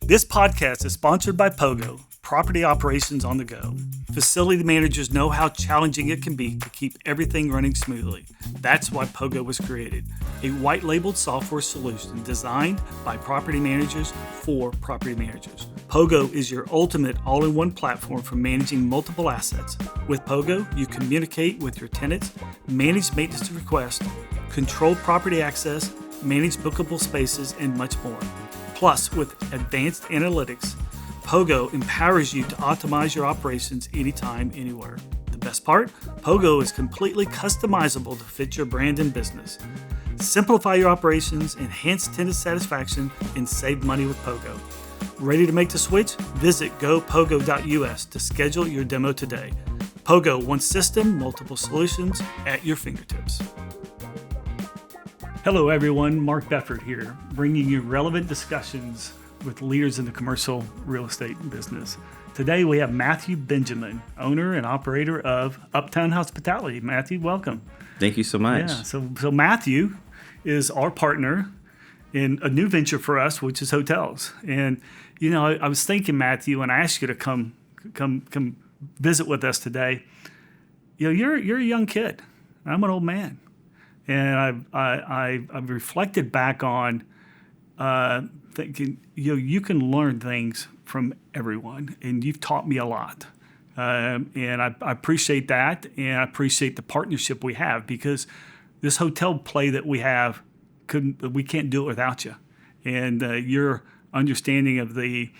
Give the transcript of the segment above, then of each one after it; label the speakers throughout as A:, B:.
A: This podcast is sponsored by Pogo, property operations on the go. Facility managers know how challenging it can be to keep everything running smoothly. That's why Pogo was created, a white-labeled software solution designed by property managers for property managers. Pogo is your ultimate all-in-one platform for managing multiple assets. With Pogo, you communicate with your tenants, manage maintenance requests, control property access, manage bookable spaces, and much more. Plus, with advanced analytics, Pogo empowers you to optimize your operations anytime, anywhere. The best part? Pogo is completely customizable to fit your brand and business. Simplify your operations, enhance tenant satisfaction, and save money with Pogo. Ready to make the switch? Visit gopogo.us to schedule your demo today. Pogo, one system, multiple solutions at your fingertips. Hello everyone, Mark Beffort here, bringing you relevant discussions with leaders in the commercial real estate business. Today we have Matthew Benjamin, owner and operator of Uptown Hospitality. Matthew, welcome.
B: Thank you so much.
A: Yeah, so Matthew is our partner in a new venture for us, which is hotels. And you know, I was thinking, Matthew, when I asked you to come visit with us today, you know, you're a young kid. I'm an old man. And I've reflected back on thinking, you know, you can learn things from everyone, and you've taught me a lot. And I appreciate that, and I appreciate the partnership we have, because this hotel play that we have, we can't do it without you. And your understanding of the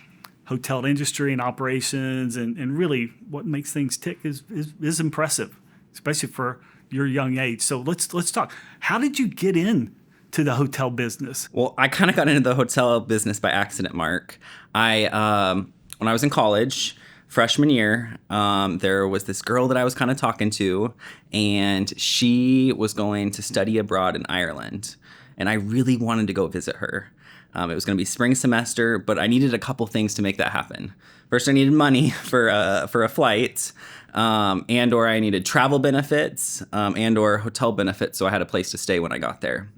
A: hotel industry and operations and really what makes things tick is impressive, especially for your young age. So let's talk. How did you get in to the hotel business?
B: Well, I kind of got into the hotel business by accident, Mark. When I was in college, freshman year, there was this girl that I was kind of talking to, and she was going to study abroad in Ireland, and I really wanted to go visit her. It was going to be spring semester, but I needed a couple things to make that happen. First, I needed money for a flight, and or I needed travel benefits, and or hotel benefits, so I had a place to stay when I got there.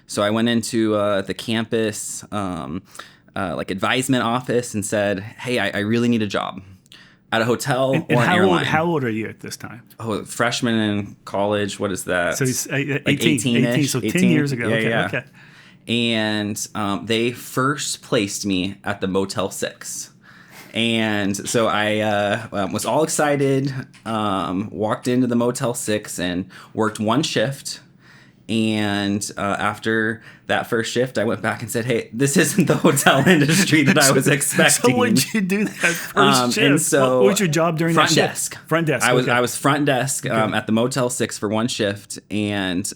B: So I went into the campus advisement office and said, "Hey, I really need a job at a hotel or an airline."
A: How old are you at this time?
B: Oh, freshman in college. What is that?
A: So he's 18,
B: like 18-ish,
A: so 10
B: 18?
A: years ago.
B: Yeah.
A: Okay.
B: And they first placed me at the Motel 6. And so I was all excited, walked into the Motel 6 and worked one shift. And after that first shift, I went back and said, "Hey, this isn't the hotel industry that I was expecting."
A: So when did you do that first shift?
B: And so
A: what was your job during that shift? Front desk.
B: I was front desk at the Motel 6 for one shift. And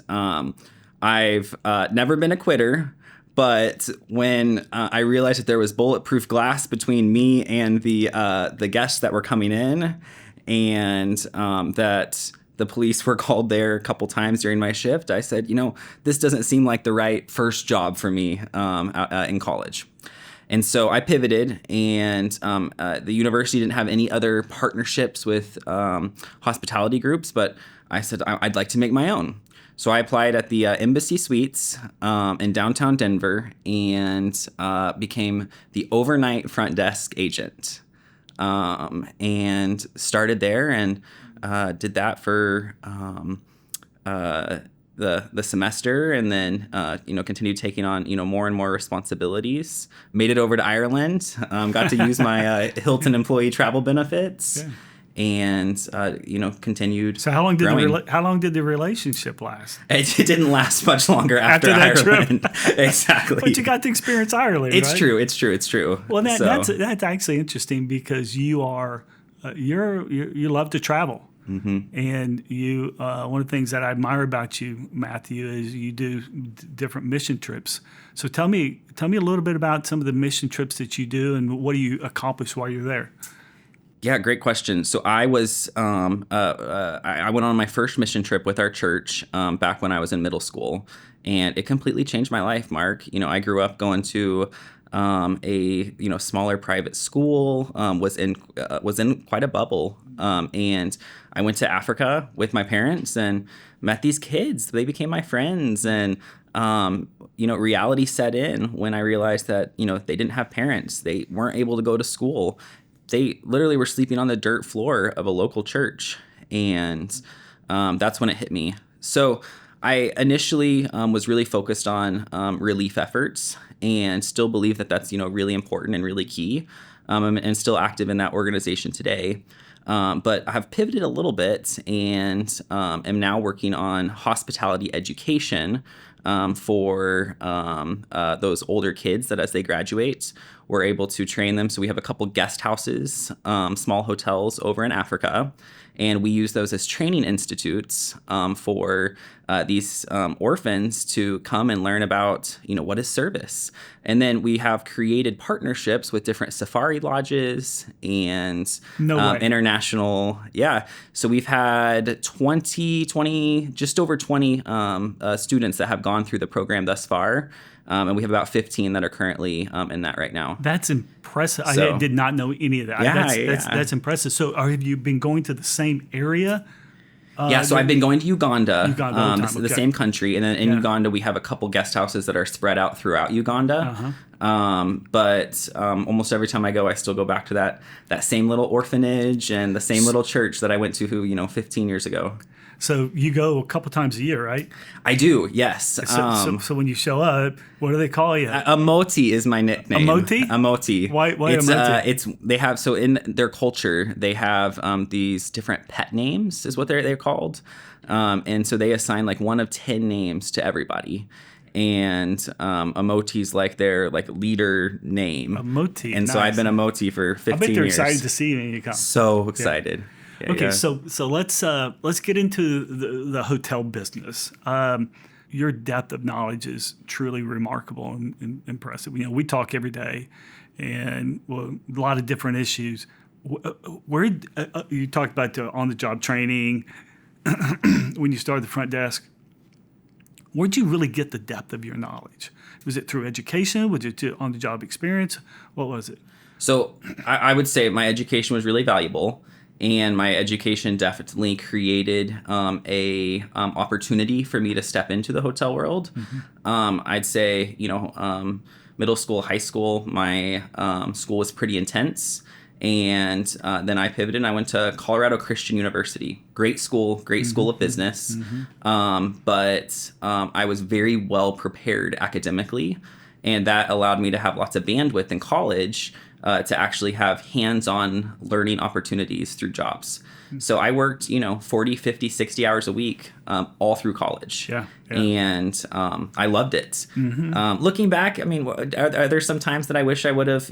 B: I've never been a quitter. But when I realized that there was bulletproof glass between me and the guests that were coming in, and that the police were called there a couple times during my shift, I said, you know, this doesn't seem like the right first job for me in college. And so I pivoted, and the university didn't have any other partnerships with hospitality groups, but I said I'd like to make my own. So I applied at the Embassy Suites in downtown Denver and became the overnight front desk agent, and started there and did that for the semester, and then continued taking on more and more responsibilities. Made it over to Ireland, got to use my Hilton employee travel benefits. Yeah. And continued.
A: So how long did
B: growing.
A: How long did the relationship last?
B: It didn't last much longer after that
A: Ireland.
B: Trip. Exactly.
A: But you got to experience Ireland.
B: It's
A: right?
B: true. It's true.
A: Well, that's actually interesting, because you are you love to travel. Mm-hmm. And you one of the things that I admire about you, Matthew, is you do different mission trips. So tell me a little bit about some of the mission trips that you do, and what do you accomplish while you're there?
B: Yeah, great question. So I was, I went on my first mission trip with our church back when I was in middle school, and it completely changed my life, Mark. You know, I grew up going to a smaller private school, was in quite a bubble, and I went to Africa with my parents and met these kids. They became my friends, and reality set in when I realized that, they didn't have parents. They weren't able to go to school. They literally were sleeping on the dirt floor of a local church. And that's when it hit me. So I initially was really focused on relief efforts and still believe that that's, really important and really key, and still active in that organization today. But I've pivoted a little bit and am now working on hospitality education for those older kids that as they graduate, we're able to train them. So we have a couple guest houses, small hotels over in Africa, and we use those as training institutes for these orphans to come and learn about, what is service. And then we have created partnerships with different safari lodges and international. Yeah. So we've had 20, just over 20 students that have gone through the program thus far. And we have about 15 that are currently in that right now.
A: That's impressive. I did not know any of that.
B: Yeah,
A: that's impressive. So have you been going to the same area?
B: So I've been going to Uganda,
A: the
B: same country. And then in Uganda, we have a couple guest houses that are spread out throughout Uganda. But almost every time I go, I still go back to that same little orphanage and the same little church that I went to, 15 years ago.
A: So you go a couple times a year, right?
B: I do, yes.
A: So when you show up, what do they call you?
B: Amoti is my nickname.
A: Amoti?
B: Amoti.
A: Why Amoti?
B: They have, so in their culture, they have these different pet names is what they're called. And so they assign like one of 10 names to everybody. And Amoti's like their leader name.
A: Amoti.
B: And nice. So I've been Amoti for 15 years.
A: I bet they're excited to see you when you come.
B: So excited. Yeah.
A: Okay, so let's get into the hotel business. Your depth of knowledge is truly remarkable and impressive. We talk every day, and a lot of different issues. Where you talked about the on-the-job training when you started the front desk. Where'd you really get the depth of your knowledge? Was it through education? Was it on-the-job experience? What was it?
B: So I would say my education was really valuable. And my education definitely created a opportunity for me to step into the hotel world. Mm-hmm. I'd say, middle school, high school, my school was pretty intense. And then I pivoted and I went to Colorado Christian University. Great school of business. Mm-hmm. But I was very well prepared academically. And that allowed me to have lots of bandwidth in college to actually have hands-on learning opportunities through jobs. So I worked, 40, 50, 60 hours a week all through college. Yeah. And I loved it. Mm-hmm. Looking back, I mean, are there some times that I wish I would have,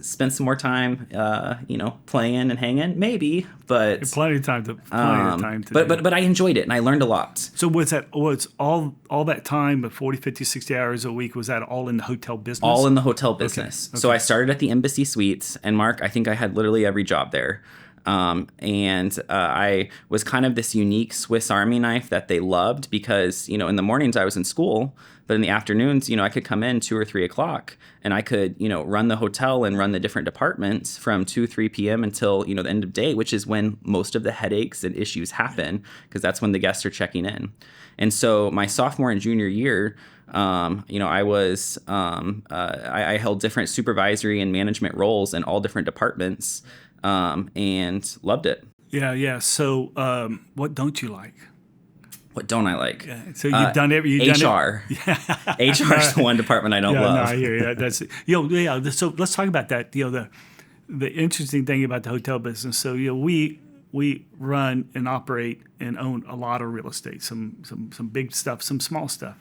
B: spent some more time, playing and hanging? Maybe, but
A: plenty of time to
B: but I enjoyed it and I learned a lot.
A: So was all that time, but 40, 50, 60 hours a week, was that all in the hotel business?
B: All in the hotel business. Okay. So I started at the Embassy Suites, and Mark, I think I had literally every job there. And I was kind of this unique Swiss Army knife that they loved because, in the mornings I was in school, but in the afternoons, I could come in 2 or 3 o'clock and I could, run the hotel and run the different departments from 2, 3 p.m. until, the end of day, which is when most of the headaches and issues happen because that's when the guests are checking in. And so my sophomore and junior year, I was, I held different supervisory and management roles in all different departments. And loved it.
A: Yeah. So, what don't you like?
B: What don't I like?
A: Yeah. So you've done it.
B: HR. HR is the one department I don't love.
A: No, I hear you. That's So let's talk about that. The interesting thing about the hotel business. So we run and operate and own a lot of real estate. Some big stuff, some small stuff,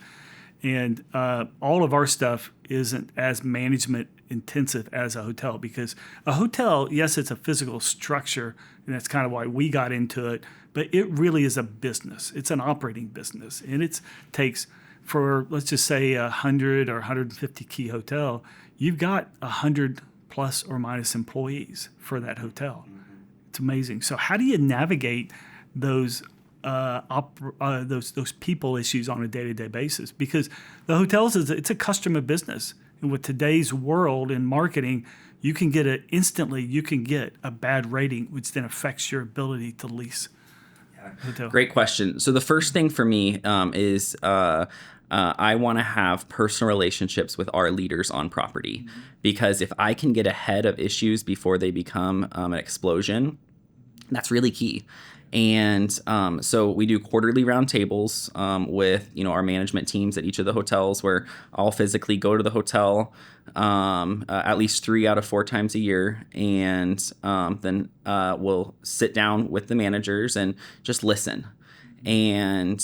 A: and all of our stuff isn't as management intensive as a hotel, because a hotel, yes, it's a physical structure, and that's kind of why we got into it, but it really is a business. It's an operating business, and it takes, for let's just say 100 or 150 key hotel, you've got 100 plus or minus employees for that hotel. It's amazing. So how do you navigate those those people issues on a day-to-day basis? Because the hotels it's a customer business. And with today's world in marketing, you can get a bad rating, which then affects your ability to lease. Hotel.
B: Great question. So the first thing for me is I want to have personal relationships with our leaders on property, because if I can get ahead of issues before they become an explosion, that's really key. And so we do quarterly roundtables with our management teams at each of the hotels, where I'll physically go to the hotel at least 3 out of 4 times a year, and then we'll sit down with the managers and just listen. And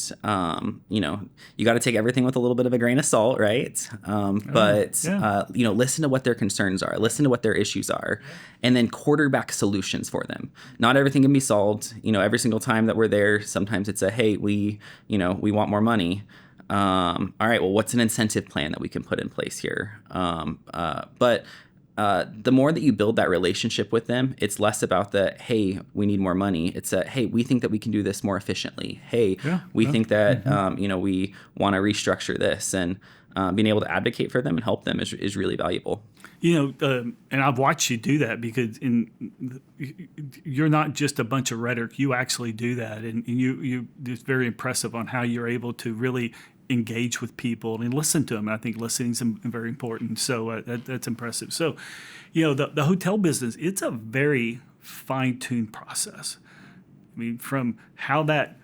B: you got to take everything with a little bit of a grain of salt, right? Listen to what their concerns are, listen to what their issues are, and then quarterback solutions for them. Not everything can be solved every single time that we're there. Sometimes it's hey, we want more money. All right, well, what's an incentive plan that we can put in place here? But the more that you build that relationship with them, it's less about hey, we need more money. It's hey, we think that we can do this more efficiently. Hey, we think that we want to restructure this, and being able to advocate for them and help them is really valuable.
A: And I've watched you do that, because you're not just a bunch of rhetoric. You actually do that, and you it's very impressive on how you're able to really engage with people and listen to them. I think listening is very important. So that's impressive. So, the hotel business, it's a very fine-tuned process. I mean, from how that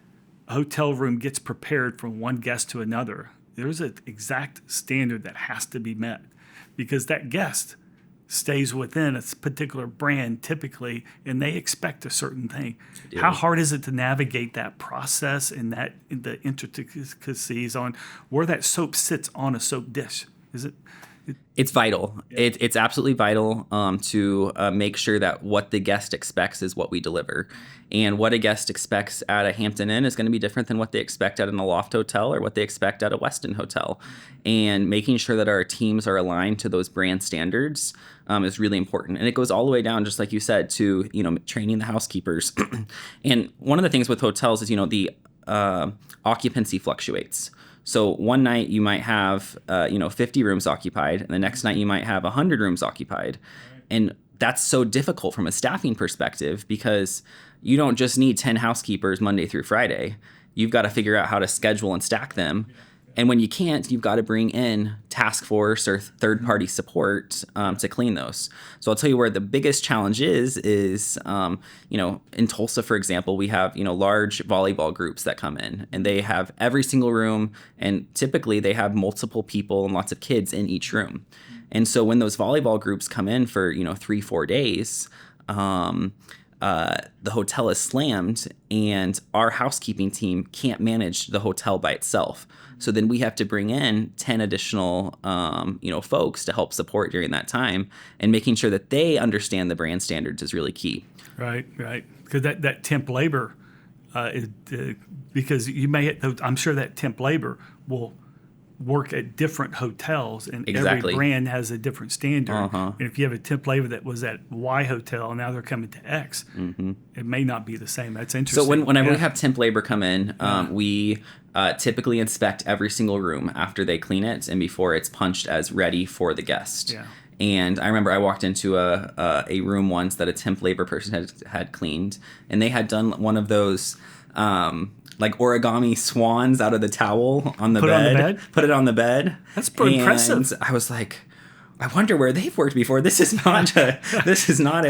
A: hotel room gets prepared from one guest to another, there's an exact standard that has to be met, because that guest stays within a particular brand typically, and they expect a certain thing. Yeah. How hard is it to navigate that process and the intricacies on where that soap sits on a soap dish?
B: It's vital. Yeah. It's absolutely vital to make sure that what the guest expects is what we deliver. And what a guest expects at a Hampton Inn is going to be different than what they expect at an Aloft Hotel or what they expect at a Westin Hotel. And making sure that our teams are aligned to those brand standards is really important. And it goes all the way down, just like you said, to training the housekeepers. And one of the things with hotels is the occupancy fluctuates. So one night you might have 50 rooms occupied, and the next night you might have 100 rooms occupied. And that's so difficult from a staffing perspective, because you don't just need 10 housekeepers Monday through Friday. You've got to figure out how to schedule and stack them. And when you can't, you've got to bring in task force or third-party support to clean those. So I'll tell you where the biggest challenge is in Tulsa, for example, we have, large volleyball groups that come in, and they have every single room, and typically they have multiple people and lots of kids in each room. And so when those volleyball groups come in for, 3-4 days, the hotel is slammed, and our housekeeping team can't manage the hotel by itself. So then we have to bring in 10 additional, folks to help support during that time, and making sure that they understand the brand standards is really key.
A: Right. Because that temp labor, because I'm sure that temp labor will work at different hotels, and
B: exactly.
A: Every brand has a different standard. And if you have a temp labor that was at Y hotel and now they're coming to X, it may not be the same. That's interesting.
B: So whenever we have temp labor come in, we typically inspect every single room after they clean it and before it's punched as ready for the guest.
A: Yeah.
B: And I remember I walked into a room once that a temp labor person had cleaned, and they had done one of those like origami swans out of the towel on the bed. Put it on the bed.
A: That's pretty impressive.
B: I was like, I wonder where they've worked before. This is not a DoubleTree
A: This is not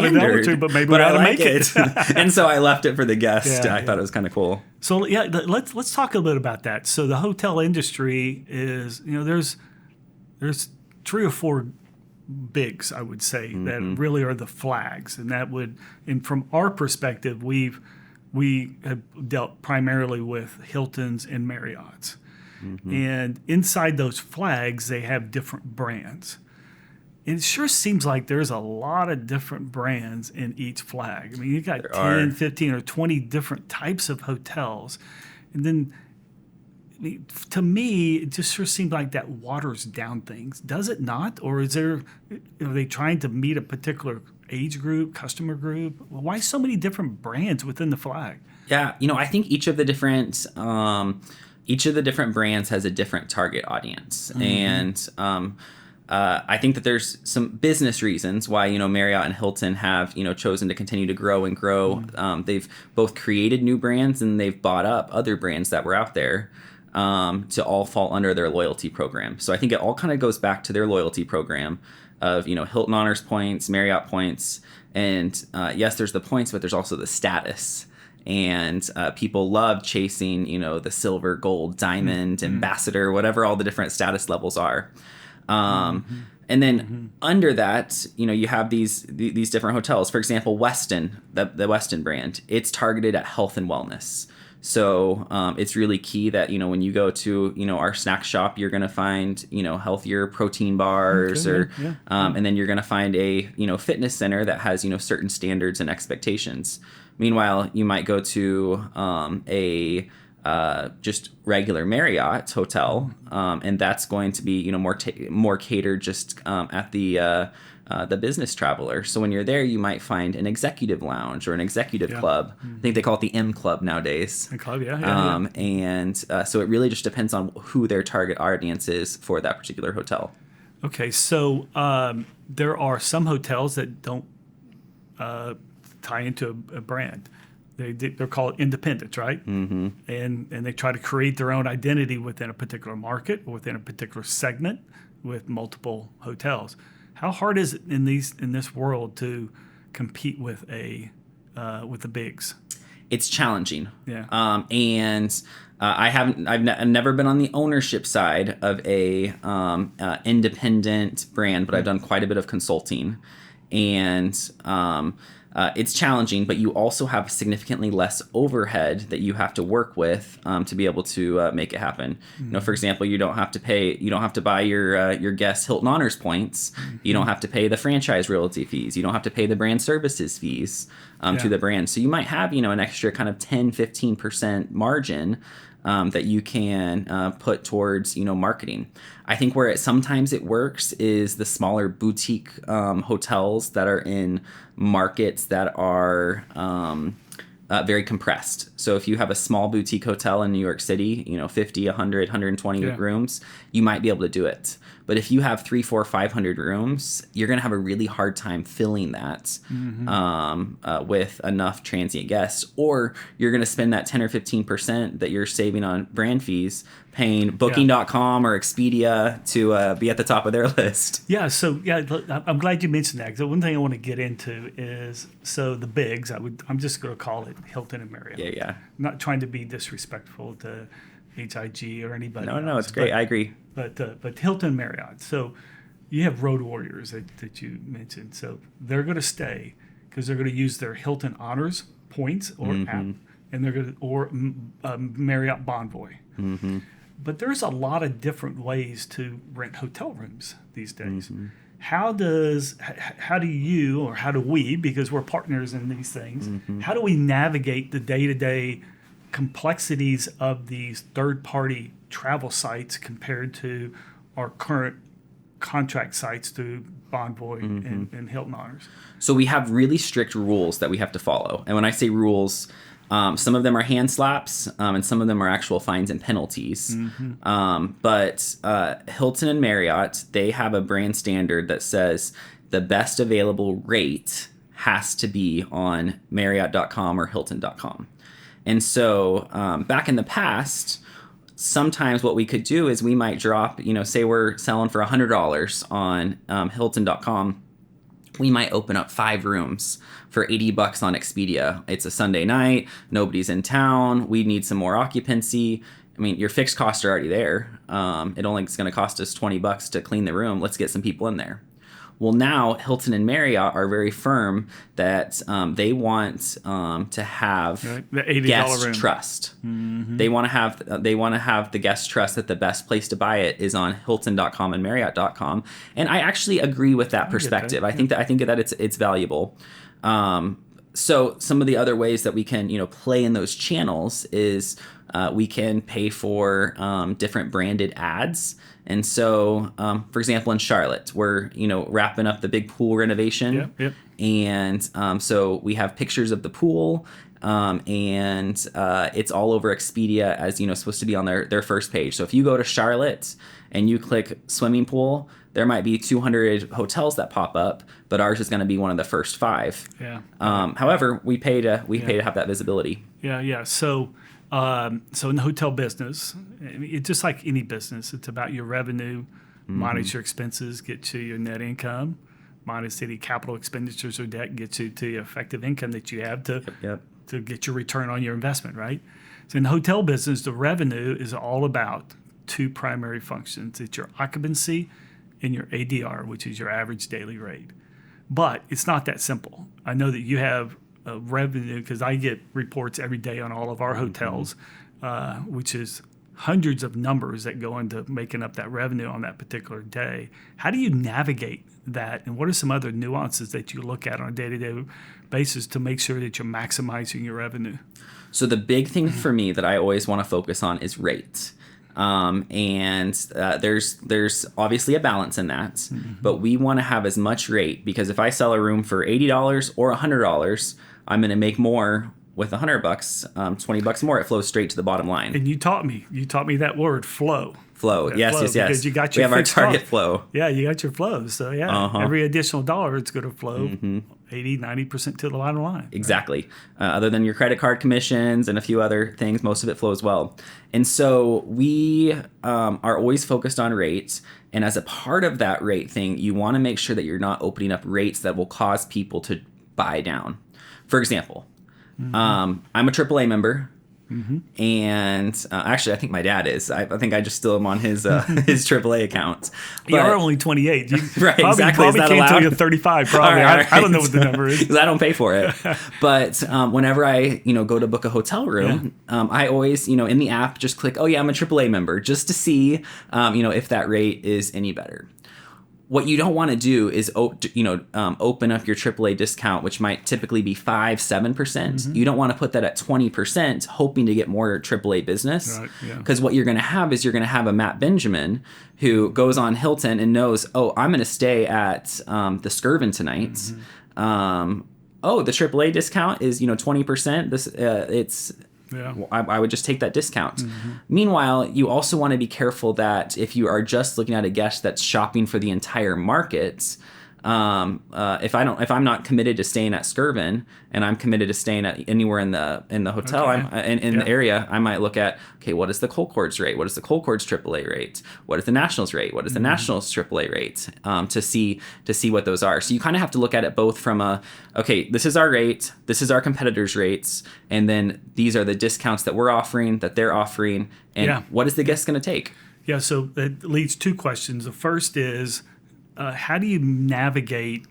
A: a DoubleTree, but maybe we ought to make it.
B: And so I left it for the guest. I thought it was kind of cool.
A: So let's talk a little bit about that. So the hotel industry is, there's 3 or 4 bigs, I would say, that really are the flags, and from our perspective, we have dealt primarily with Hiltons and Marriotts. And inside those flags, they have different brands. It sure seems like there's a lot of different brands in each flag. I mean, you got 10, 15, or 20 different types of hotels. And then, to me, it just sure seems like that waters down things. Does it not? Or are they trying to meet a particular age group, customer group? Well, why so many different brands within the flag?
B: Yeah, I think each of the different brands has a different target audience, and I think that there's some business reasons why Marriott and Hilton have chosen to continue to grow and grow. They've both created new brands, and they've bought up other brands that were out there. to all fall under their loyalty program. So I think it all kind of goes back to their loyalty program of, Hilton Honors points, Marriott points. And yes, there's the points, but there's also the status. And people love chasing, the silver, gold, diamond, ambassador, whatever all the different status levels are. And then under that, you have these different hotels. For example, Westin, the Westin brand, it's targeted at health and wellness. So it's really key that, when you go to, our snack shop, you're going to find, healthier protein bars and then you're going to find a, fitness center that has, certain standards and expectations. Meanwhile, you might go to a just regular Marriott hotel, and that's going to be, more catered just at the business traveler. So when you're there, you might find an executive lounge or an executive club. I think they call it the M Club nowadays.
A: A club, yeah.
B: And so it really just depends on who their target audience is for that particular hotel.
A: Okay, so there are some hotels that don't tie into a brand. They're called independents, right? Mm-hmm. And they try to create their own identity within a particular market or within a particular segment with multiple hotels. How hard is it in this world to compete with the bigs?
B: It's challenging.
A: Yeah.
B: I've never been on the ownership side of a independent brand, but I've done quite a bit of consulting, and it's challenging. But you also have significantly less overhead that you have to work with to be able to make it happen. Mm-hmm. For example, you don't have to buy your guests Hilton Honors points. Mm-hmm. You don't have to pay the franchise royalty fees. You don't have to pay the brand services fees to the brand. So you might have an extra kind of 10-15% margin that you can put towards marketing. I think where sometimes it works is the smaller boutique hotels that are in markets that are very compressed. So if you have a small boutique hotel in New York City, 50, 100, 120 rooms, you might be able to do it. But if you have 300, 400, 500 rooms, you're going to have a really hard time filling that with enough transient guests. Or you're going to spend that 10 or 15% that you're saving on brand fees paying Booking.com or Expedia to be at the top of their list.
A: Yeah, so I'm glad you mentioned that, because one thing I want to get into is, so the bigs, I'm just going to call it Hilton and Marriott.
B: Yeah.
A: I'm not trying to be disrespectful to HIG or anybody.
B: No, it's great. I agree.
A: But Hilton and Marriott. So you have road warriors that you mentioned. So they're going to stay because they're going to use their Hilton Honors points or app, and they're going to Marriott Bonvoy. Mm-hmm. But there's a lot of different ways to rent hotel rooms these days. Mm-hmm. How do you, or how do we, because we're partners in these things, how do we navigate the day-to-day complexities of these third-party travel sites compared to our current contract sites through Bonvoy and Hilton Honors? So
B: we have really strict rules that we have to follow. And when I say rules, some of them are hand slaps, and some of them are actual fines and penalties. But Hilton and Marriott, they have a brand standard that says the best available rate has to be on Marriott.com or Hilton.com. And so back in the past, sometimes what we could do is we might drop, say we're selling for $100 on Hilton.com. We might open up 5 rooms for $80 on Expedia. It's a Sunday night. Nobody's in town. We need some more occupancy. I mean, your fixed costs are already there. It only is going to cost us $20 to clean the room. Let's get some people in there. Well, now Hilton and Marriott are very firm that they want to have
A: the
B: guest
A: room.
B: Trust. They want to have the guest trust that the best place to buy it is on Hilton.com and Marriott.com. And I actually agree with that perspective. I think that it's valuable. So some of the other ways that we can play in those channels is we can pay for different branded ads. And so, for example, in Charlotte, we're wrapping up the big pool renovation, and so we have pictures of the pool, and it's all over Expedia as supposed to be on their first page. So if you go to Charlotte and you click swimming pool, there might be 200 hotels that pop up, but ours is going to be one of the first 5. However, we pay to have that visibility.
A: So So in the hotel business, it's just like any business. It's about your revenue, minus your expenses, get you your net income, minus any capital expenditures or debt, gets you to the effective income that you have to get your return on your investment, right? So in the hotel business, the revenue is all about two primary functions. It's your occupancy and your ADR, which is your average daily rate. But it's not that simple. I know that you have revenue because I get reports every day on all of our hotels, which is hundreds of numbers that go into making up that revenue on that particular day. How do you navigate that? And what are some other nuances that you look at on a day-to-day basis to make sure that you're maximizing your revenue?
B: So the big thing for me that I always want to focus on is rate. There's obviously a balance in that, but we want to have as much rate because if I sell a room for $80 or $100, I'm going to make more with $100, $20 more. It flows straight to the bottom line.
A: And you taught me that word, flow.
B: Flow. Yes.
A: Because you got
B: we
A: your
B: have our target
A: cost.
B: flow.
A: Yeah, you got your flow. So every additional dollar, it's going to flow 80-90% to the bottom line.
B: Exactly. Other than your credit card commissions and a few other things, most of it flows well. And so we are always focused on rates. And as a part of that rate thing, you want to make sure that you're not opening up rates that will cause people to buy down. For example, I'm a AAA member. And actually, I think my dad is. I think I just still am on his his AAA account. But,
A: you are only 28. You
B: right, exactly.
A: Probably can't until you're 35. Probably.
B: Right.
A: I don't know what the number is
B: because I don't pay for it. But whenever I go to book a hotel room, I always in the app just click, oh yeah, I'm a AAA member, just to see if that rate is any better. What you don't want to do is open up your AAA discount, which might typically be 5-7%. You don't want to put that at 20%, hoping to get more AAA business. Because what you're going to have is a Matt Benjamin who goes on Hilton and knows, oh, I'm going to stay at the Skirvin tonight. The AAA discount is 20%. It's. Yeah. I would just take that discount. Meanwhile, you also want to be careful that if you are just looking at a guest that's shopping for the entire market, if I'm not committed to staying at Skirvin and I'm committed to staying at anywhere in the hotel, in the area, I might look at, okay, what is the Colcords rate? What is the Colcords AAA rate? What is the Nationals rate? What is the Nationals AAA rate? To see what those are. So you kind of have to look at it both from okay, this is our rate, this is our competitors' rates, and then these are the discounts that we're offering, that they're offering, and what is the guest going to take?
A: Yeah, so that leads two questions. The first is, how do you navigate?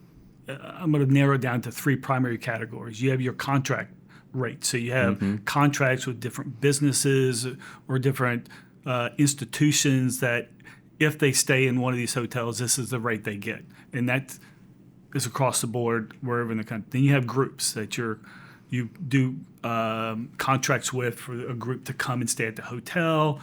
A: I'm going to narrow it down to three primary categories. You have your contract rate. So you have contracts with different businesses or different institutions that if they stay in one of these hotels, this is the rate they get. And that is across the board wherever in the country. Then you have groups that you do contracts with for a group to come and stay at the hotel.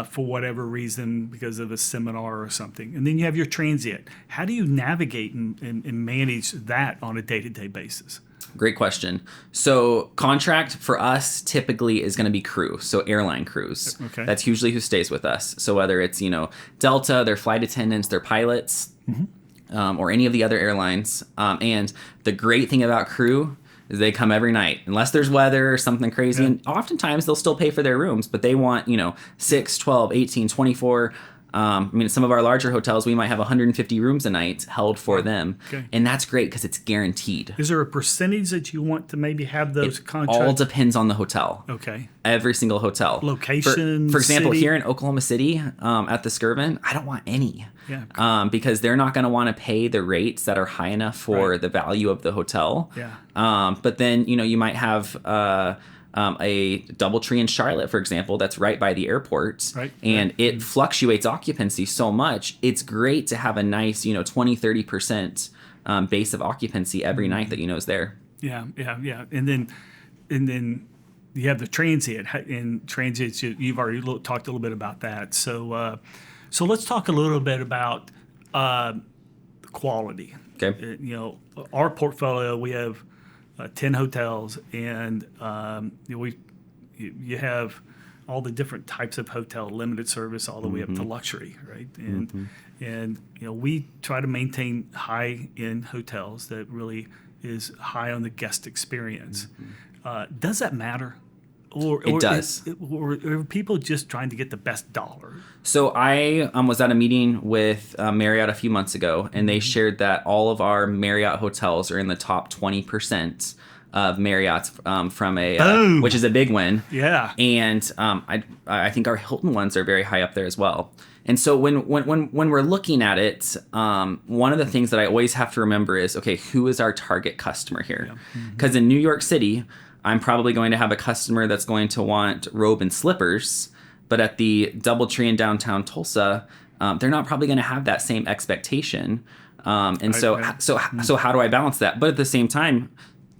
A: For whatever reason, because of a seminar or something. And then you have your transient. How do you navigate and manage that on a day-to-day basis?
B: Great question. So contract for us typically is going to be crew, so airline crews.
A: Okay.
B: That's usually who stays with us. So whether it's, Delta, their flight attendants, their pilots, or any of the other airlines. And the great thing about crew is they come every night, unless there's weather or something crazy. And oftentimes they'll still pay for their rooms, but they want, 6, 12, 18, 24. Some of our larger hotels, we might have 150 rooms a night held for them. Okay. And that's great because it's guaranteed.
A: Is there a percentage that you want to maybe have those contracts?
B: All depends on the hotel.
A: Okay.
B: Every single hotel.
A: Location,
B: For example,
A: city?
B: here in Oklahoma City, at the Skirvin, I don't want any.
A: Yeah. Cool.
B: Because they're not going to want to pay the rates that are high enough for the value of the hotel.
A: Yeah.
B: But then, you might have a DoubleTree in Charlotte, for example, that's right by the airport.
A: Right.
B: And it fluctuates occupancy so much. It's great to have a nice, 20-30% base of occupancy every night that is there.
A: Yeah. And then you have the transient. And transients, you've already talked a little bit about that. So let's talk a little bit about quality.
B: Okay.
A: Our portfolio, we have 10 hotels, and you have all the different types of hotel, limited service, all the way up to luxury, right? And we try to maintain high-end hotels that really is high on the guest experience. Does that matter? Or
B: does.
A: Or are people just trying to get the best dollar?
B: So I was at a meeting with Marriott a few months ago, and they shared that all of our Marriott hotels are in the top 20% of Marriott's from a which is a big win.
A: Yeah.
B: And I think our Hilton ones are very high up there as well. And so when we're looking at it, one of the things that I always have to remember is, okay, who is our target customer here? Because in New York City, I'm probably going to have a customer that's going to want robe and slippers, but at the DoubleTree in downtown Tulsa, they're not probably going to have that same expectation. So how do I balance that? But at the same time,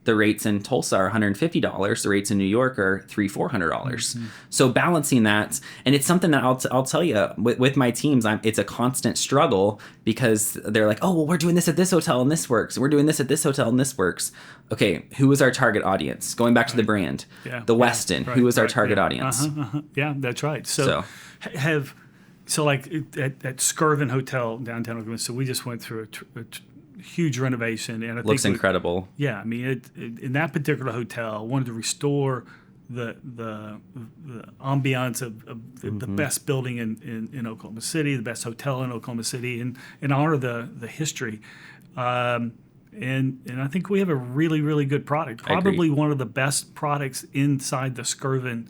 B: the rates in Tulsa are $150. The rates in New York are $300-$400. So balancing that, and it's something that I'll tell you with my teams, it's a constant struggle because they're like, oh, well, we're doing this at this hotel and this works. We're doing this at this hotel and this works. Okay, who is our target audience? Going back to the brand, the Westin. Who is our target audience?
A: Yeah, that's right. So like at Skirvin Hotel downtown Oklahoma. So we just went through a huge renovation, and I
B: looks
A: think
B: incredible.
A: Yeah, I mean, in that particular hotel, wanted to restore the ambiance of the best building in Oklahoma City, the best hotel in Oklahoma City, and honor the history. And I think we have a really, really good product. Probably one of the best products inside the Skirvin.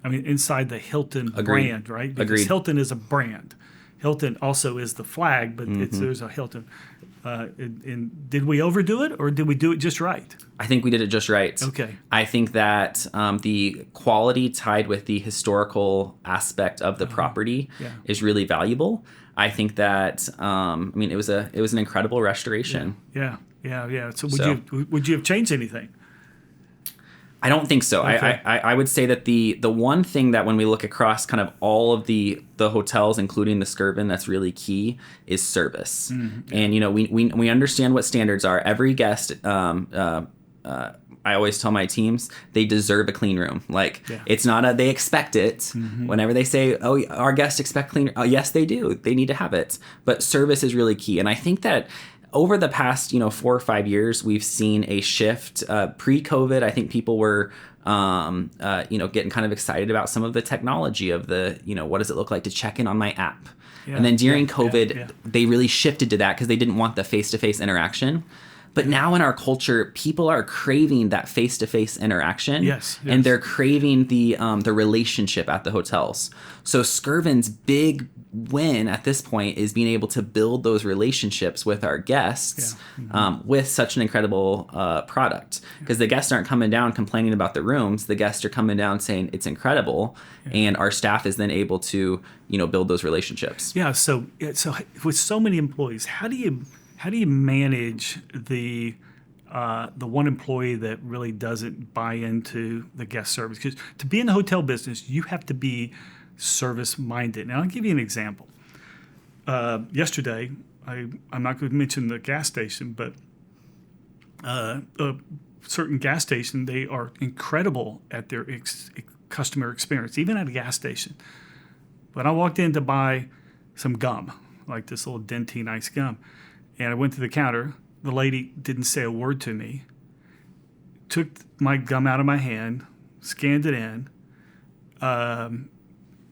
A: I mean, inside the Hilton brand, right? Because Hilton is a brand. Hilton also is the flag, but there's a Hilton. And did we overdo it, or did we do it just right?
B: I think we did it just right.
A: Okay.
B: I think that the quality tied with the historical aspect of the property is really valuable. I think that it was an incredible restoration.
A: Yeah. So would you have changed anything?
B: I don't think so.
A: Okay.
B: I would say that the one thing that when we look across kind of all of the hotels, including the Skirvin, that's really key is service. And we understand what standards are. Every guest, I always tell my teams, they deserve a clean room. It's not they expect it. Whenever they say, oh, our guests expect clean, yes, they do. They need to have it. But service is really key. And I think that over the past, 4 or 5 years, we've seen a shift. Pre-COVID, I think people were, getting kind of excited about some of the technology of the, what does it look like to check in on my app? Yeah, and then during COVID, they really shifted to that because they didn't want the face-to-face interaction. But now in our culture, people are craving that face-to-face interaction.
A: Yes.
B: And they're craving the relationship at the hotels. So Skirvin's big win at this point is being able to build those relationships with our guests with such an incredible product. Because the guests aren't coming down complaining about the rooms. The guests are coming down saying it's incredible. And our staff is then able to, build those relationships.
A: Yeah. So with so many employees, how do you manage the one employee that really doesn't buy into the guest service? Because to be in the hotel business, you have to be service minded. Now, I'll give you an example. Yesterday, I'm not going to mention the gas station, but a certain gas station, they are incredible at their customer experience, even at a gas station. But I walked in to buy some gum, like this little Dentine ice gum. And I went to the counter. The lady didn't say a word to me. Took my gum out of my hand, scanned it in,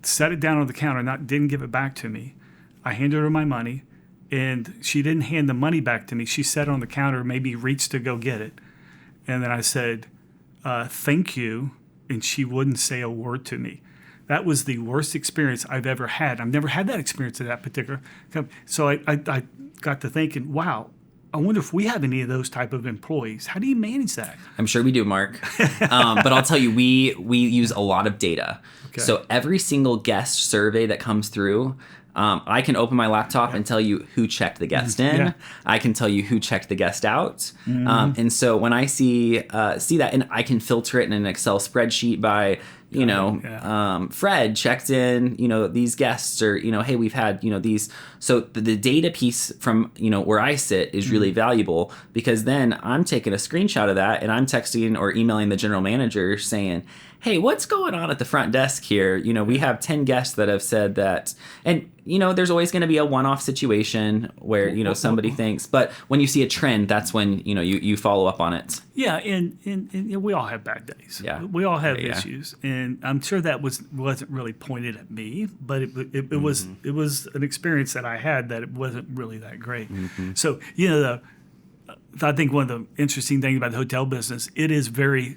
A: set it down on the counter, didn't give it back to me. I handed her my money, and she didn't hand the money back to me. She set it on the counter, maybe reached to go get it. And then I said, thank you, and she wouldn't say a word to me. That was the worst experience I've ever had. I've never had that experience at that particular company. So I got to thinking, wow, I wonder if we have any of those type of employees. How do you manage that?
B: I'm sure we do, Mark. But I'll tell you, we use a lot of data. Okay. So every single guest survey that comes through, I can open my laptop and tell you who checked the guest in. Yeah. I can tell you who checked the guest out. And so when I see that, and I can filter it in an Excel spreadsheet by, Fred checked in, these guests, or, hey, we've had, these. So the data piece from, where I sit is really valuable, because then I'm taking a screenshot of that and I'm texting or emailing the general manager saying, hey, what's going on at the front desk here? We have 10 guests that have said that. And, there's always going to be a one-off situation where, somebody thinks. But when you see a trend, that's when, you follow up on it.
A: Yeah, and we all have bad days.
B: Yeah.
A: We all have issues. And I'm sure that wasn't really pointed at me, but it was an experience that I had that it wasn't really that great. So, I think one of the interesting things about the hotel business, it is very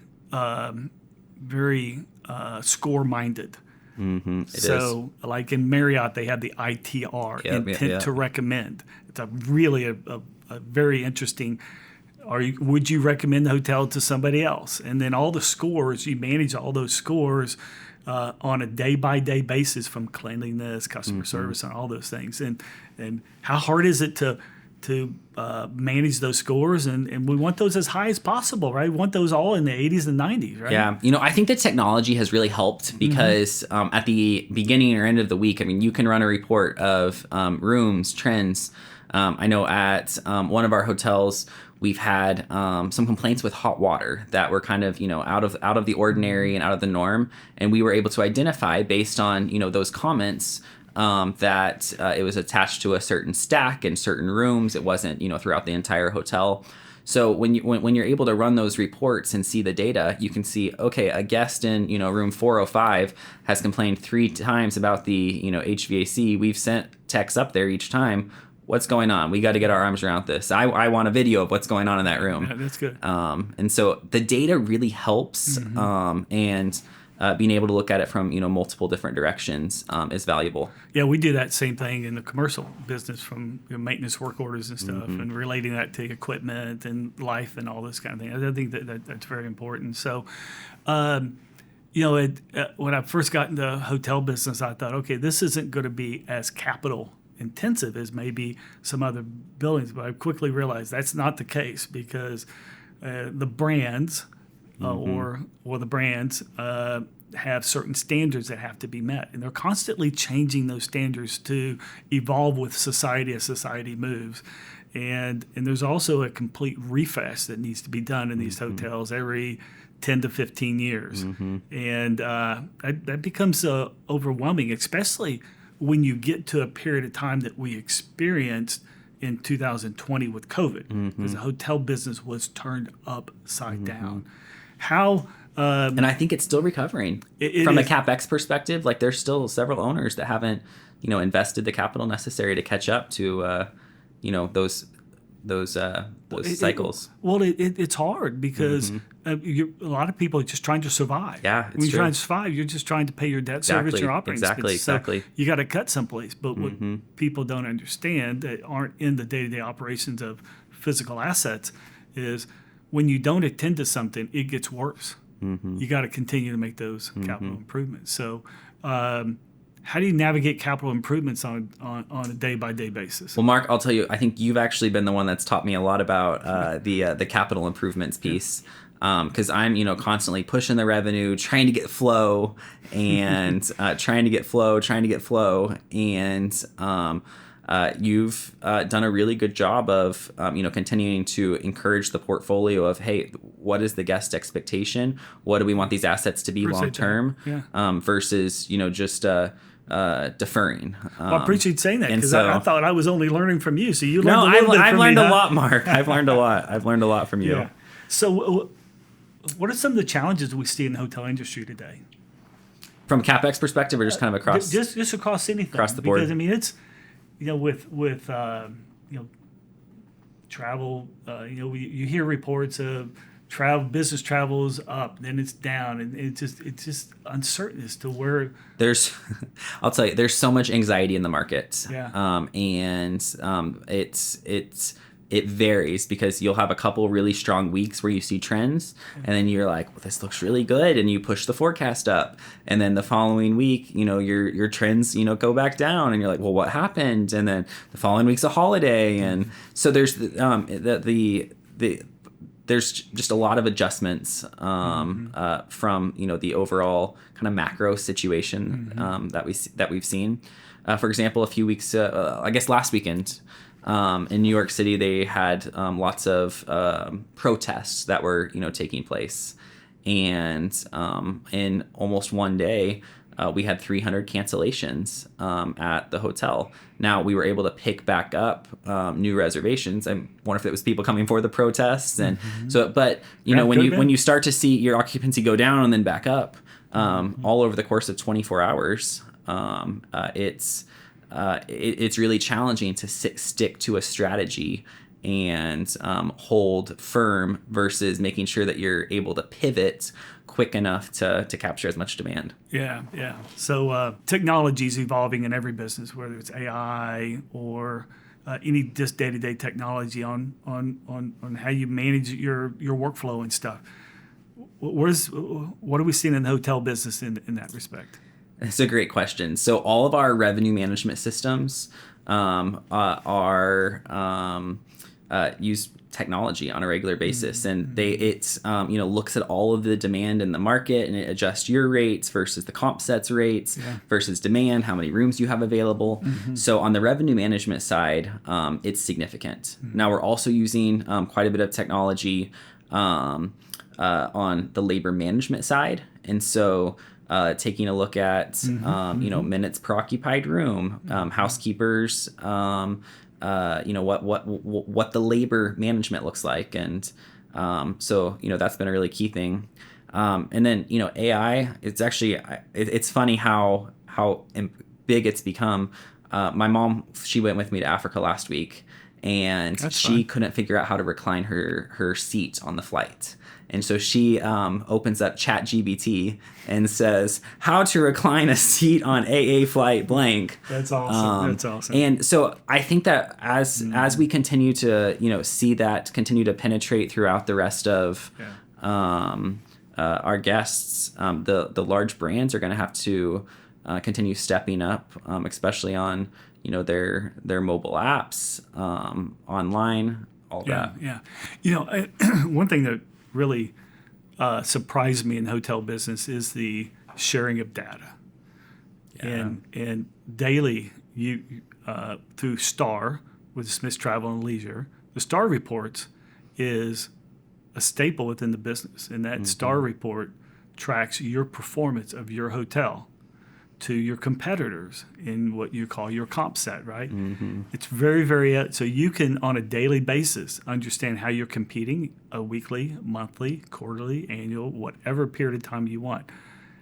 A: score-minded. So, like in Marriott, they have the ITR, intent to recommend. It's a really a very interesting. Would you recommend the hotel to somebody else? And then all the scores, you manage all those scores on a day-by-day basis, from cleanliness, customer service, and all those things. And how hard is it to manage those scores, and we want those as high as possible, right? We want those all in the 80s and 90s, right?
B: Yeah, I think the technology has really helped, because at the beginning or end of the week, you can run a report of rooms, trends. I know at one of our hotels, we've had some complaints with hot water that were kind of, out of the ordinary and out of the norm, and we were able to identify, based on, those comments, that it was attached to a certain stack in certain rooms. It wasn't, throughout the entire hotel. So when you're able to run those reports and see the data, you can see, okay, a guest in, room 405 has complained 3 times about the, HVAC. We've sent techs up there each time. What's going on? We got to get our arms around this. I want a video of what's going on in that room.
A: Yeah, that's good.
B: And so the data really helps, and being able to look at it from multiple different directions is valuable.
A: Yeah, we do that same thing in the commercial business, from maintenance work orders and stuff, and relating that to equipment and life and all this kind of thing. I think that's very important. So, when I first got into the hotel business, I thought, okay, this isn't going to be as capital intensive as maybe some other buildings, but I quickly realized that's not the case, because the brands or the brands have certain standards that have to be met, and they're constantly changing those standards to evolve with society as society moves. And there's also a complete refresh that needs to be done in these hotels every 10 to 15 years. And that becomes overwhelming, especially when you get to a period of time that we experienced in 2020 with COVID, because the hotel business was turned upside down. And
B: I think it's still recovering from a CapEx perspective. Like, there's still several owners that haven't, invested the capital necessary to catch up to, those cycles.
A: It's hard, because a lot of people are just trying to survive.
B: Yeah, it's
A: when you're
B: true.
A: trying to survive, you're just trying to pay your debt service, your operating expenses.
B: Exactly.
A: So you got to cut someplace. But what people don't understand, that aren't in the day-to-day operations of physical assets, is when you don't attend to something, it gets worse. You got to continue to make those capital improvements. So how do you navigate capital improvements on a day-by-day basis?
B: Well, Mark, I'll tell you, I think you've actually been the one that's taught me a lot about the capital improvements piece, because I'm constantly pushing the revenue, trying to get flow, and trying to get flow, and you've done a really good job of continuing to encourage the portfolio of, hey, what is the guest expectation? What do we want these assets to be long term? Versus just deferring.
A: Well, I appreciate saying that, because I thought I was only learning from you. So you learned a little bit from me.
B: I've learned a lot, Mark. I've learned a lot. I've learned a lot from you.
A: Yeah. So what are some of the challenges we see in the hotel industry today?
B: From CapEx perspective, or just kind of across?
A: Just across anything.
B: Across the board.
A: Because, it's, with travel, you hear reports of business travel is up, then it's down, and it's just uncertain as to where.
B: I'll tell you, there's so much anxiety in the market.
A: Yeah.
B: It varies, because you'll have a couple really strong weeks where you see trends, and then you're like, well, this looks really good, and you push the forecast up, and then the following week, your trends, go back down, and you're like, well, what happened? And then the following week's a holiday, and so there's the there's just a lot of adjustments from the overall kind of macro situation that we've seen. For example, a few weeks, I guess last weekend, in New York City, they had lots of protests that were taking place, and in almost one day, we had 300 cancellations at the hotel. Now we were able to pick back up new reservations. I wonder if it was people coming for the protests, and so. But when you start to see your occupancy go down and then back up all over the course of 24 hours, it's really challenging to stick to a strategy and hold firm versus making sure that you're able to pivot quick enough to capture as much demand.
A: Yeah. So technology is evolving in every business, whether it's AI or any just day-to-day technology on how you manage your workflow and stuff. What are we seeing in the hotel business in that respect?
B: That's a great question. So all of our revenue management systems use technology on a regular basis, and it looks at all of the demand in the market, and it adjusts your rates versus the comp sets rates versus demand, how many rooms you have available. So on the revenue management side, it's significant. Now we're also using quite a bit of technology on the labor management side, and so taking a look at minutes per occupied room, housekeepers, what the labor management looks like, and so that's been a really key thing. And then AI, it's funny how big it's become. My mom, she went with me to Africa last week, and she couldn't figure out how to recline her seat on the flight. And so she opens up ChatGPT and says, how to recline a seat on AA flight blank.
A: That's awesome. That's awesome.
B: And so I think that as we continue to, see that continue to penetrate throughout the rest of our guests, the large brands are going to have to continue stepping up, especially on, their mobile apps, online, all that.
A: Yeah. One thing that really surprised me in the hotel business is the sharing of data. And daily, you through STAR with Smith's Travel and Leisure, the STAR reports is a staple within the business, and that STAR report tracks your performance of your hotel to your competitors in what you call your comp set, right? It's very, very, so you can on a daily basis understand how you're competing a weekly, monthly, quarterly, annual, whatever period of time you want.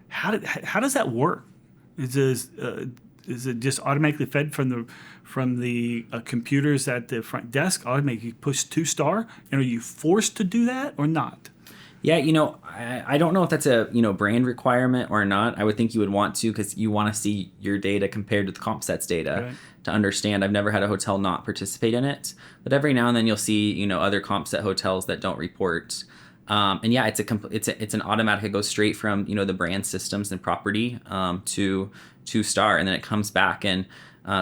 A: How does that work? Is it just automatically fed from the computers at the front desk, automatically push to STAR? And are you forced to do that or not?
B: Yeah, I don't know if that's a brand requirement or not. I would think you would want to, because you want to see your data compared to the comp sets data to understand. I've never had a hotel not participate in it, but every now and then you'll see other comp set hotels that don't report. And yeah, it's an automatic. It goes straight from the brand systems and property to STAR, and then it comes back, and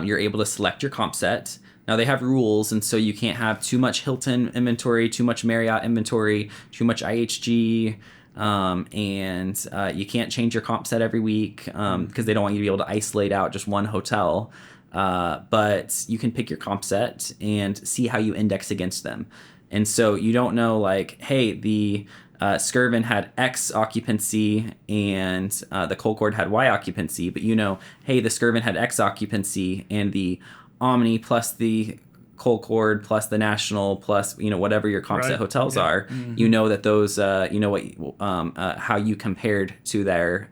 B: you're able to select your comp set. Now they have rules, and so you can't have too much Hilton inventory, too much Marriott inventory, too much IHG, and you can't change your comp set every week because they don't want you to be able to isolate out just one hotel. But you can pick your comp set and see how you index against them. And so you don't know, like, hey, the Skirvin had X occupancy and the Colcord had Y occupancy, but hey, the Skirvin had X occupancy and the Omni plus the Colcord plus the National plus whatever your comp set hotels are, that those how you compared to their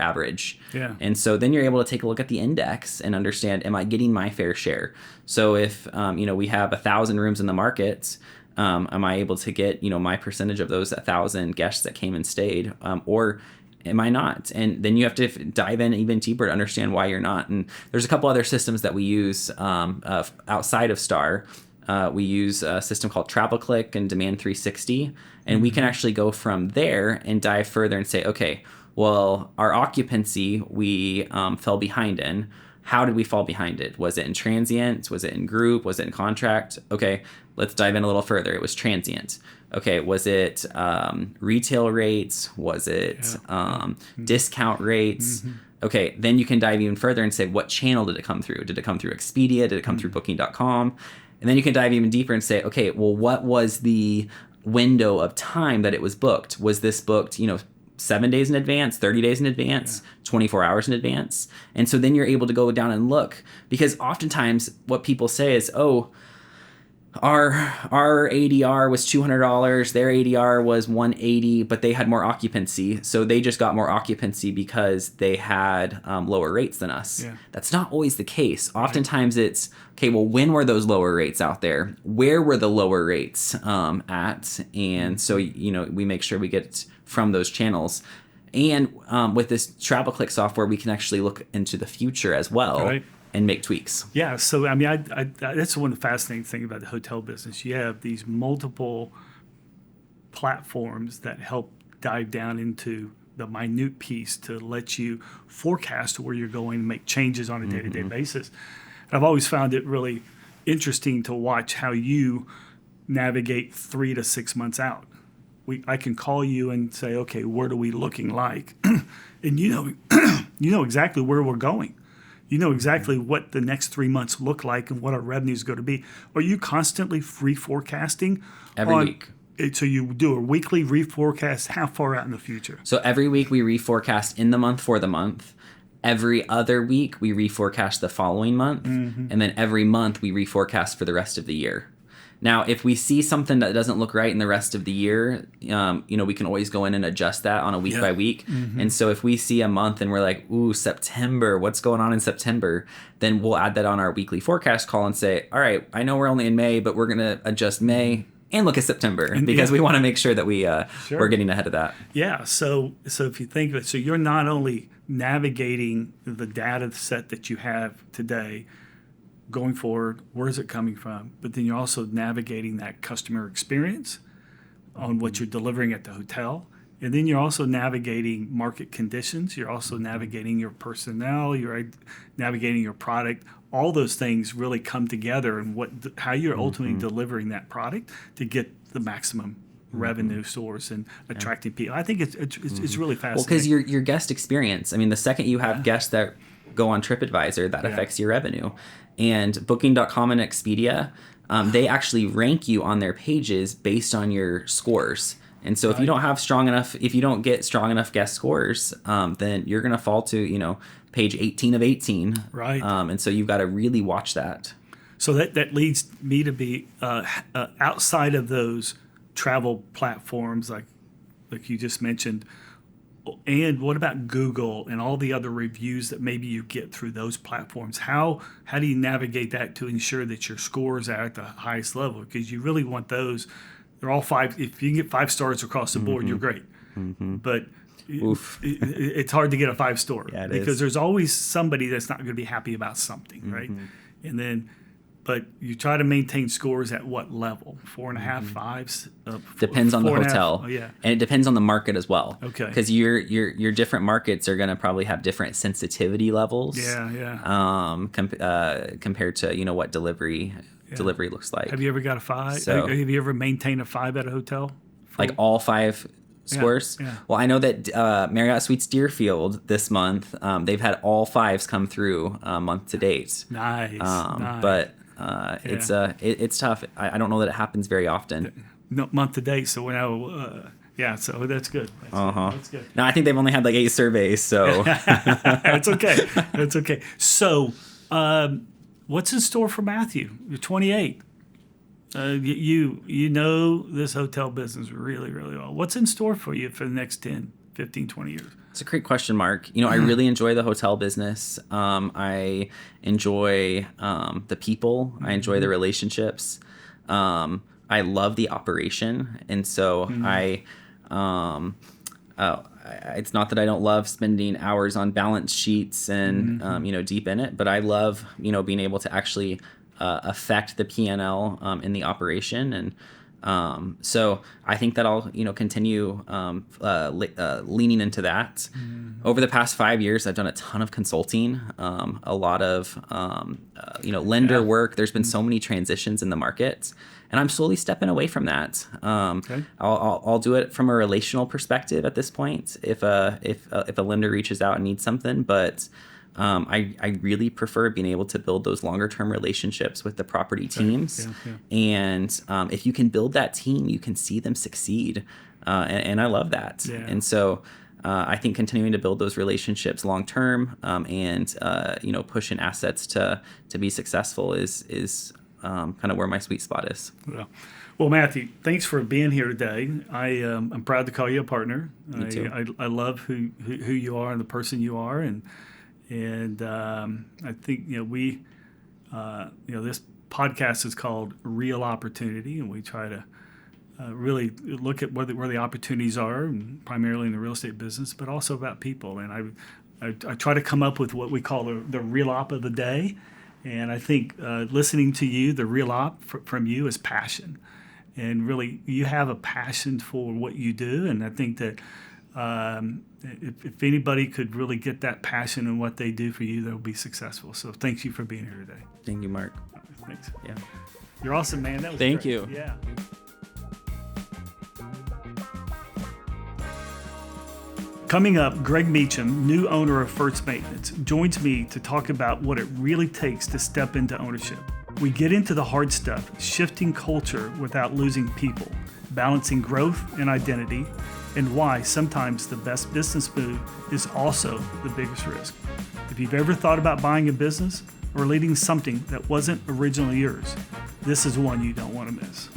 B: average. And so then you're able to take a look at the index and understand, am I getting my fair share? So if we have 1,000 rooms in the market, am I able to get my percentage of those 1,000 guests that came and stayed, or am I not? And then you have to dive in even deeper to understand why you're not. And there's a couple other systems that we use outside of STAR. We use a system called TravelClick and Demand 360, and we can actually go from there and dive further and say, okay, well, our occupancy we fell behind in. How did we fall behind it? Was it in transient? Was it in group? Was it in contract? Okay, let's dive in a little further. It was transient. Okay, was it retail rates? Was it discount rates? Okay, then you can dive even further and say, what channel did it come through? Did it come through Expedia? Did it come through Booking.com? And then you can dive even deeper and say, okay, well, what was the window of time that it was booked? Was this booked, 7 days in advance, 30 days in advance, 24 hours in advance? And so then you're able to go down and look, because oftentimes what people say is, oh, our ADR was $200, their ADR was $180, but they had more occupancy. So they just got more occupancy because they had lower rates than us. Yeah. That's not always the case. Oftentimes it's, okay, well, when were those lower rates out there? Where were the lower rates at? And so, we make sure we get from those channels. And with this travel click software, we can actually look into the future as well. Right. And make tweaks.
A: Yeah, so I mean, that's one of the fascinating things about the hotel business. You have these multiple platforms that help dive down into the minute piece to let you forecast where you're going and make changes on a day-to-day basis. And I've always found it really interesting to watch how you navigate 3 to 6 months out. I can call you and say, okay, what are we looking like? And you know exactly where we're going. You know exactly what the next 3 months look like and what our revenue is going to be. Are you constantly reforecasting?
B: Every week.
A: So you do a weekly reforecast how far out in the future?
B: So every week we reforecast in the month for the month. Every other week we reforecast the following month. And then every month we reforecast for the rest of the year. Now, if we see something that doesn't look right in the rest of the year, we can always go in and adjust that on a week by week. And so if we see a month and we're like, ooh, September, what's going on in September? Then we'll add that on our weekly forecast call and say, all right, I know we're only in May, but we're going to adjust May and look at September because we want to make sure that we're getting ahead of that.
A: Yeah. So if you think of it, so you're not only navigating the data set that you have today, going forward, where is it coming from? But then you're also navigating that customer experience on what you're delivering at the hotel. And then you're also navigating market conditions. You're also navigating your personnel. You're navigating your product. All those things really come together and how you're ultimately delivering that product to get the maximum revenue source and attracting people. I think it's really fascinating. Well,
B: because your guest experience. I mean, the second you have guests that go on TripAdvisor, that affects your revenue. And Booking.com and Expedia, they actually rank you on their pages based on your scores. And so if you don't get strong enough guest scores, then you're going to fall to, page 18 of 18.
A: Right.
B: And so you've got to really watch that.
A: So that leads me to be outside of those travel platforms like you just mentioned. And what about Google and all the other reviews that maybe you get through those platforms? How do you navigate that to ensure that your scores are at the highest level? Because you really want those. They're all 5. If you can get 5 stars across the board, you're great. But it's hard to get a 5-star because there's always somebody that's not going to be happy about something, right? And then, but you try to maintain scores at what level? 4.5, 5s?
B: Depends on the hotel. And it depends on the market as well.
A: Okay.
B: Because your different markets are going to probably have different sensitivity levels. Compared to what delivery looks like.
A: Have you ever got a 5? Have you ever maintained a 5 at a hotel?
B: Like all 5 scores? Yeah. Well, I know that Marriott Suites Deerfield this month, they've had all 5s come through month to date.
A: Nice.
B: But it's tough. I don't know that it happens very often.
A: No, month to date. So so that's good. That's good.
B: No, I think they've only had like 8 surveys. So
A: it's okay. It's okay. So what's in store for Matthew? You're 28. You know this hotel business really, really well. What's in store for you for the next 10, 15, 20 years?
B: It's a great question, Mark. I really enjoy the hotel business. I enjoy the people. I enjoy the relationships. I love the operation. And so it's not that I don't love spending hours on balance sheets and, deep in it, but I love, being able to actually affect the P&L in the operation. And So I think that I'll, continue leaning into that. Over the past 5 years, I've done a ton of consulting, a lot of, lender work. There's been so many transitions in the market, and I'm slowly stepping away from that. I'll do it from a relational perspective at this point if a lender reaches out and needs something, but I really prefer being able to build those longer term relationships with the property teams. And if you can build that team, you can see them succeed. And I love that. And so I think continuing to build those relationships long term and pushing assets to be successful is kind of where my sweet spot is.
A: Well, Matthew, thanks for being here today. I'm proud to call you a partner.
B: Me too.
A: I love who you are and the person you are, and I think this podcast is called Real Opportunity, and we try to really look at where the opportunities are, and primarily in the real estate business, but also about people. And I try to come up with what we call the real op of the day. And I think listening to you, the real op from you is passion. And really, you have a passion for what you do. And I think that if anybody could really get that passion in what they do for you, they'll be successful. So thank you for being here today.
B: Thank you, Mark.
A: Thanks.
B: Yeah.
A: You're awesome, man. That was
B: Thank
A: great.
B: you.
A: Yeah. Coming up, Greg Meacham, new owner of First Maintenance, joins me to talk about what it really takes to step into ownership. We get into the hard stuff, shifting culture without losing people, balancing growth and identity, and why sometimes the best business move is also the biggest risk. If you've ever thought about buying a business or leading something that wasn't originally yours, this is one you don't want to miss.